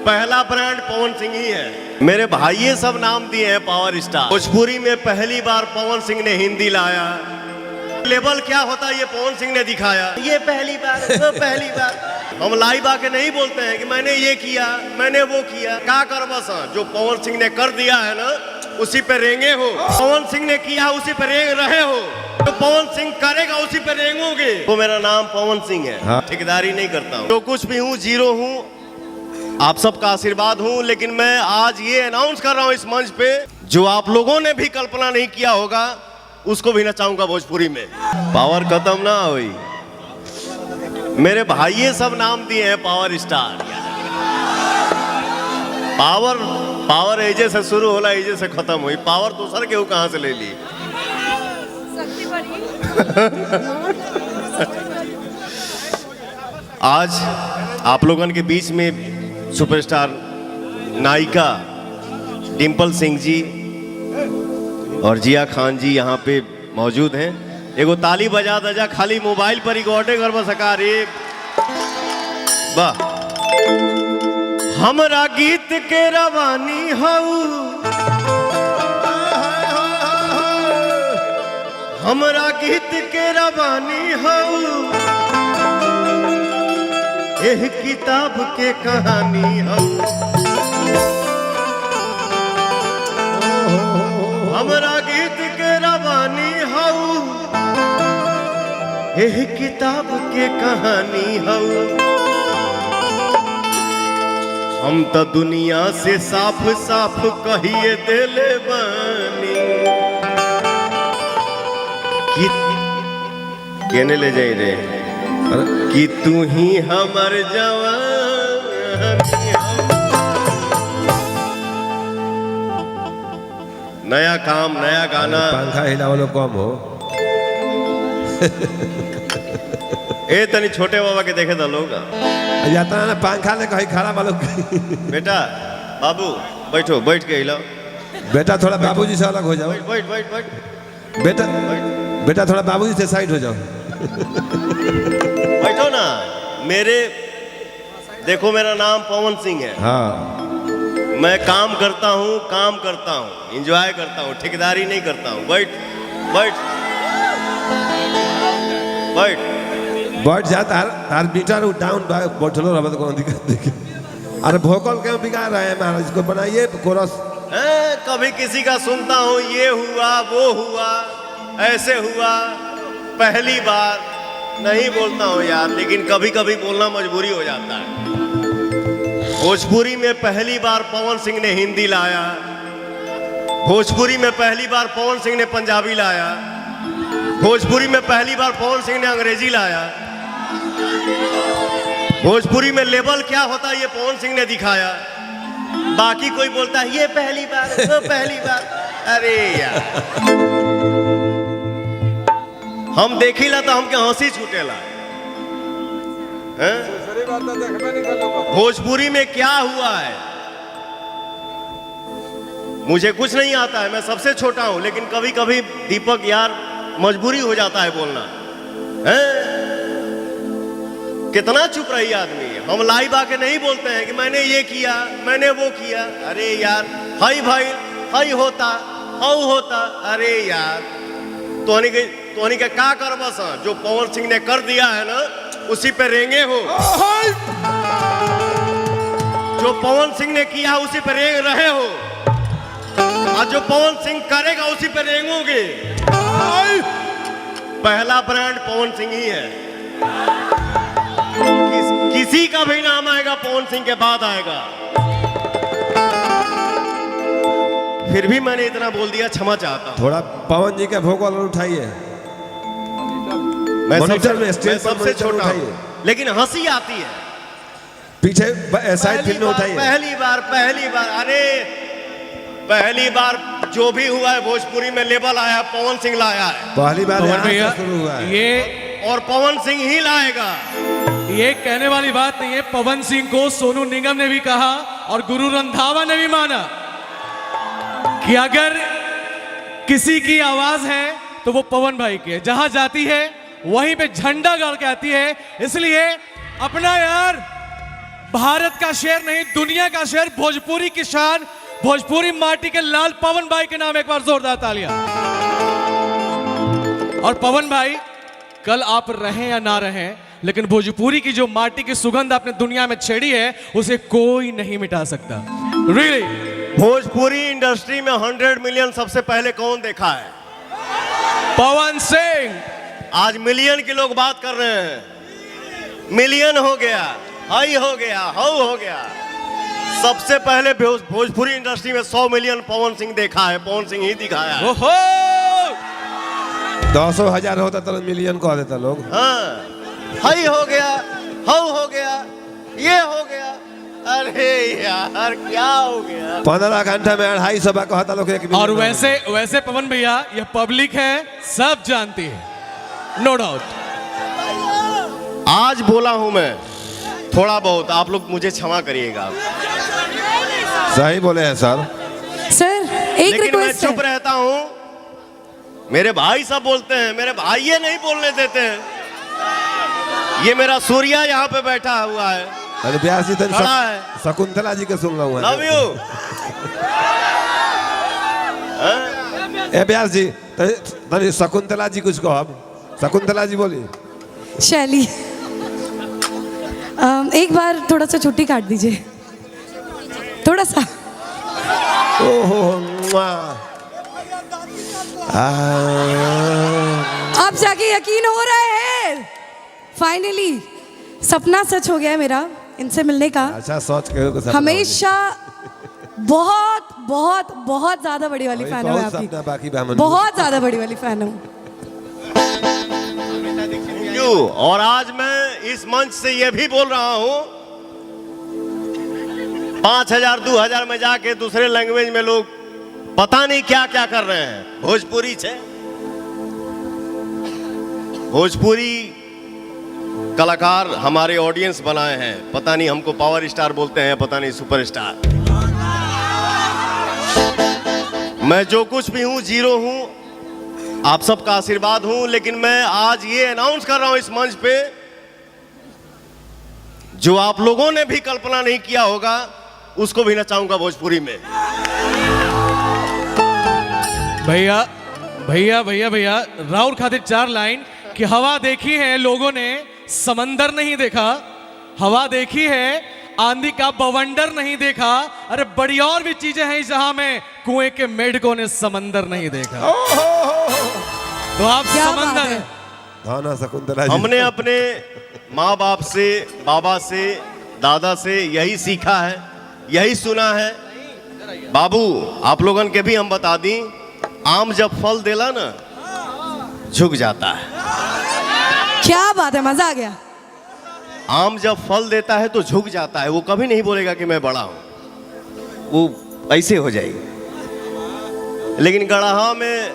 पहला ब्रांड पवन सिंह ही है। मेरे भाई सब नाम दिए हैं पावर स्टार। भोजपुरी में पहली बार पवन सिंह ने हिंदी लाया। लेवल क्या होता है ये पवन सिंह ने दिखाया। ये पहली बार, वो पहली बार। हम लाइव आके नहीं बोलते हैं कि मैंने ये किया, मैंने वो किया। क्या कर बस जो पवन सिंह ने कर दिया है ना, उसी पे रेंगे हो। पवन सिंह ने किया उसी पे रेंग रहे हो। तो पवन सिंह करेगा उसी पे रेंगोगे। तो मेरा नाम पवन सिंह है। हाँ। ठेकेदारी नहीं करता हूँ। जो कुछ भी हूँ जीरो हूँ। आप सबका आशीर्वाद हूँ। लेकिन मैं आज ये अनाउंस कर रहा हूँ इस मंच पे, जो आप लोगों ने भी कल्पना नहीं किया होगा उसको भी नचाऊंगा भोजपुरी में। पावर खत्म ना हुई। मेरे भाई सब नाम दिए हैं पावर स्टार। पावर एजे से शुरू होला, एजे से खत्म हुई। पावर तो सर के कहां से ले ली। आज आप लोगों के बीच में सुपरस्टार नायिका डिंपल सिंह जी और जिया खान जी यहाँ पे मौजूद हैं। एगो ताली बजा दजा, खाली मोबाइल पर रिकॉर्डिंग कर सका रे। वाह। हमरा गीत के रवानी हऊ, हमरा गीत के रवानी हऊ, एह किताब के कहानी हऊ। हमरा गीत के रवानी हऊ, एह किताब के कहानी हऊ। हम तो दुनिया से साफ साफ कहिए देले बानी कि कहने ले जाए रे कि तू ही हमर जवानी। नया काम, नया गाना। पंखा हिला वालों कम हो। ए तनी छोटे बाबा के देखे तो लोग जाता है ना पंखा ले कहीं खड़ा वालों। बेटा बाबू बैठो, बैठ के हिलाओ। बेटा थोड़ा बाबूजी से अलग हो जाओ। बैठ बैठ बैठ। बेटा बेटा थोड़ा बाबूजी से साइड हो जाओ। बैठो ना। देखो मेरा नाम पवन सिंह है। हाँ। मैं काम करता हूँ, एंजॉय करता हूँ, ठेकेदारी नहीं करता हूँ। बैठ बैठ बैठ बैठ जाता है मीटर डाउन बैठलो रहा तो कौन दिक्कत देखिए। अरे भोकल क्यों बिगाड़ रहे हैं महाराज, इसको बनाइए कोरस। कभी किसी का सुनता हूँ, ये हुआ वो हुआ ऐसे हुआ। पहली बार नहीं बोलता हूँ यार, लेकिन कभी कभी बोलना मजबूरी हो जाता है। भोजपुरी में पहली बार पवन सिंह ने हिंदी लाया। भोजपुरी में पहली बार पवन सिंह ने पंजाबी लाया। भोजपुरी में पहली बार पवन सिंह ने अंग्रेजी लाया। भोजपुरी में लेवल क्या होता है ये पवन सिंह ने दिखाया। बाकी कोई बोलता है ये पहली बार, वो पहली बार। अरे यार, हम देखिला तो हमके हंसी छूटेला। भोजपुरी में क्या हुआ है मुझे कुछ नहीं आता है। मैं सबसे छोटा हूं, लेकिन कभी कभी दीपक यार मजबूरी हो जाता है बोलना। कितना चुप रही आदमी। हम लाइव आके नहीं बोलते हैं कि मैंने ये किया, मैंने वो किया। अरे यार, हाई भाई हाई होता हाउ होता। अरे यार, तोहनी के का कर बस जो पवन सिंह ने कर दिया है ना, उसी पे रेंगे हो। जो पवन सिंह ने किया उसी पे रेंग रहे हो, और जो पवन सिंह करेगा उसी पे रेंगोगे। पहला ब्रांड पवन सिंह ही है। किसी का भी नाम आएगा पवन सिंह के बाद आएगा। फिर भी मैंने इतना बोल दिया, क्षमा चाहता हूं। थोड़ा पवन जी के भोकल उठाइए। मैं सबसे छोटा हूं, लेकिन हंसी आती है। पीछे साइड फिल्म में उठाइए। पहली बार अरे पहली बार जो भी हुआ है भोजपुरी में लेवल आया, पवन सिंह लाया है। पहली बार भैया शुरू हुआ है ये, और पवन सिंह ही लाएगा। ये कहने वाली बात नहीं है। पवन सिंह को सोनू निगम ने भी कहा और गुरु रंधावा ने भी माना कि अगर किसी की आवाज है तो वो पवन भाई की है। जहां जाती है वहीं पे झंडा गाड़ के आती है। इसलिए अपना यार भारत का शेर नहीं, दुनिया का शेर, भोजपुरी की शान, भोजपुरी माटी के लाल पवन भाई के नाम एक बार जोरदार तालियां। और पवन भाई, कल आप रहें या ना रहें, लेकिन भोजपुरी की जो माटी की सुगंध आपने दुनिया में छेड़ी है, उसे कोई नहीं मिटा सकता। रियली भोजपुरी इंडस्ट्री में 100 मिलियन सबसे पहले कौन देखा है? पवन सिंह। आज मिलियन के लोग बात कर रहे हैं, मिलियन हो गया, हाई हो गया, हाउ हो गया। सबसे पहले भोजपुरी इंडस्ट्री में 100 मिलियन पवन सिंह देखा है, पवन सिंह ही दिखाया है। ओहो 200,000 होता तो मिलियन कह देता लोग। हाँ, हाई हो गया, हाउ हो गया, ये हो गया। अरे यार क्या हो गया? 15 घंटा में 250 कहता लोग 1 मिलियन। और वैसे पवन भैया, यह पब्लिक है, सब जानती है, नो डाउट। आज बोला हूं मैं थोड़ा बहुत, आप लोग मुझे क्षमा करिएगा। सही बोले हैं सर। सर एक लेकिन मैं रिक्वेस्ट चुप है। रहता हूं, मेरे भाई सब बोलते हैं, मेरे भाई ये नहीं बोलने देते हैं। ये मेरा सूर्या यहाँ पे बैठा हुआ है, अरे व्यास जी तन खड़ा है। शकुंतला जी के सुन रहा हूँ। Love you. ए व्यास जी तनी शकुंतला जी कुछ कहो। शकुंतला जी बोली। शैली एक बार थोड़ा सा छुट्टी काट दीजिए, थोड़ा सा। ओहो मुआ। अब जाके यकीन हो रहा है, फाइनली सपना सच हो गया है मेरा इनसे मिलने का। अच्छा सोच के को हमेशा बहुत बहुत बहुत ज्यादा बड़ी वाली फैन हूँ मैं बाकी आपकी, बहमन बहुत ज्यादा बड़ी वाली फैन हूँ। क्यों? और आज मैं इस मंच से ये भी बोल रहा हूं, 5,000 2,000 में जाके दूसरे लैंग्वेज में लोग पता नहीं क्या क्या कर रहे हैं। भोजपुरी से भोजपुरी कलाकार हमारे ऑडियंस बनाए हैं, पता नहीं हमको पावर स्टार बोलते हैं, पता नहीं सुपरस्टार। मैं जो कुछ भी हूं, जीरो हूं, आप सबका आशीर्वाद हूं। लेकिन मैं आज ये अनाउंस कर रहा हूं इस मंच पे, जो आप लोगों ने भी कल्पना नहीं किया होगा, उसको भी नचाऊंगा भोजपुरी में। भैया भैया भैया भैया, राउर खातिर 4 लाइन कि हवा देखी है लोगों ने, समंदर नहीं देखा। हवा देखी है, आंधी का बवंडर नहीं देखा। अरे बड़ी और भी चीजें हैं जहां में कुएं के मेढकों ने समंदर नहीं देखा। तो आप क्या बात समंदर है? हैं। धाना शकुंतला जी। हमने अपने माँ बाप से, बाबा से, दादा से यही सीखा है, यही सुना है। बाबू आप लोगन के भी हम बता दी, आम जब फल देला ना, झुक जाता है। क्या बात है, मजा आ गया। आम जब फल देता है तो झुक जाता है, वो कभी नहीं बोलेगा कि मैं बड़ा हूं, वो ऐसे हो जाएगी। लेकिन गड़हा में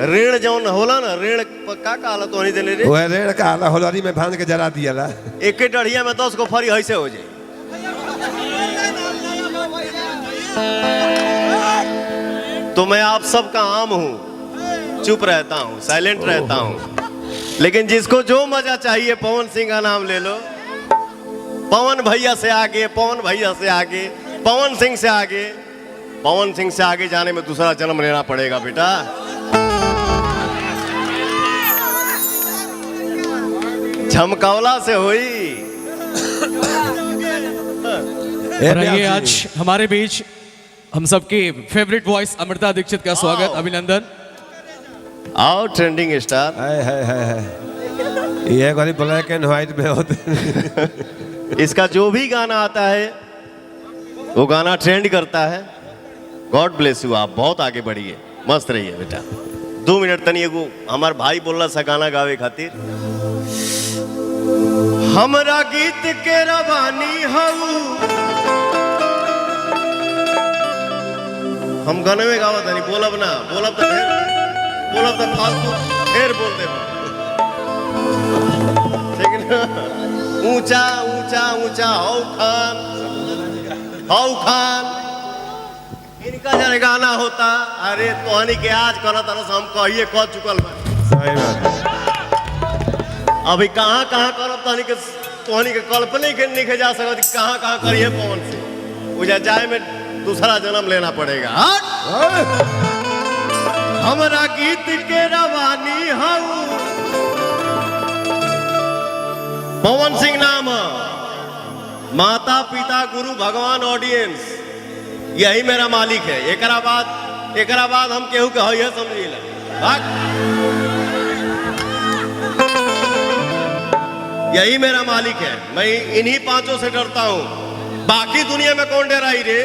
ऋण जौन होला ना, ऋण का काला तो नहीं देले रे, वो रेड़ का आला होलरी में भांज के जला दिया ला। एक ही डढ़िया में 10 को फरी ऐसे हो जाए। तो मैं आप सबका आम हूं, चुप रहता हूं, साइलेंट रहता हूं। लेकिन जिसको जो मजा चाहिए, पवन सिंह का नाम ले लो। पवन भैया से आगे, पवन भैया से आगे, पवन सिंह से आगे। पवन सिंह से आगे जाने में दूसरा जन्म लेना पड़ेगा बेटा। झमकौला से हुई। और आइए आज हमारे बीच हम सबकी फेवरेट वॉइस अमृता दीक्षित का स्वागत, अभिनंदन। आओ ट्रेंडिंग स्टार। ये वाली ब्लैक एंड व्हाइट में होते। इसका जो भी गाना आता है वो गाना ट्रेंड करता है। गॉड ब्लेस यू, आप बहुत आगे बढ़िए, मस्त रहिए बेटा। 2 मिनट तनी एगो हमार भाई बोलला सा गाना गावे खातिर। हमरा गीत के रवानी हऊ, हम गाने में गावत नहीं, बोलब ना, बोलब तो फालतू ढेर बोल दे। ठीक है ना? ऊंचा ऊंचा ऊंचा हौ खान, इनका जरा गाना होता। अरे तोहनी के आज करा तरह हम कहिए कह चुकल बा। सही बात। अभी कहाँ कहाँ करब तोहनी के तोहनी के कल्पना के नहीं जा सकत कि कहाँ कहाँ करिए पवन सिंह। उजा जाए में दूसरा जन्म लेना पड़ेगा। हट! हमरा गीत के रवानी हूँ, पवन सिंह नाम, माता पिता गुरु भगवान ऑडियंस, यही मेरा मालिक है। एकरा बाद हम केहू के है समझिला। यही मेरा मालिक है। मैं इन्हीं पांचों से डरता हूं, बाकी दुनिया में कौन डराई रे?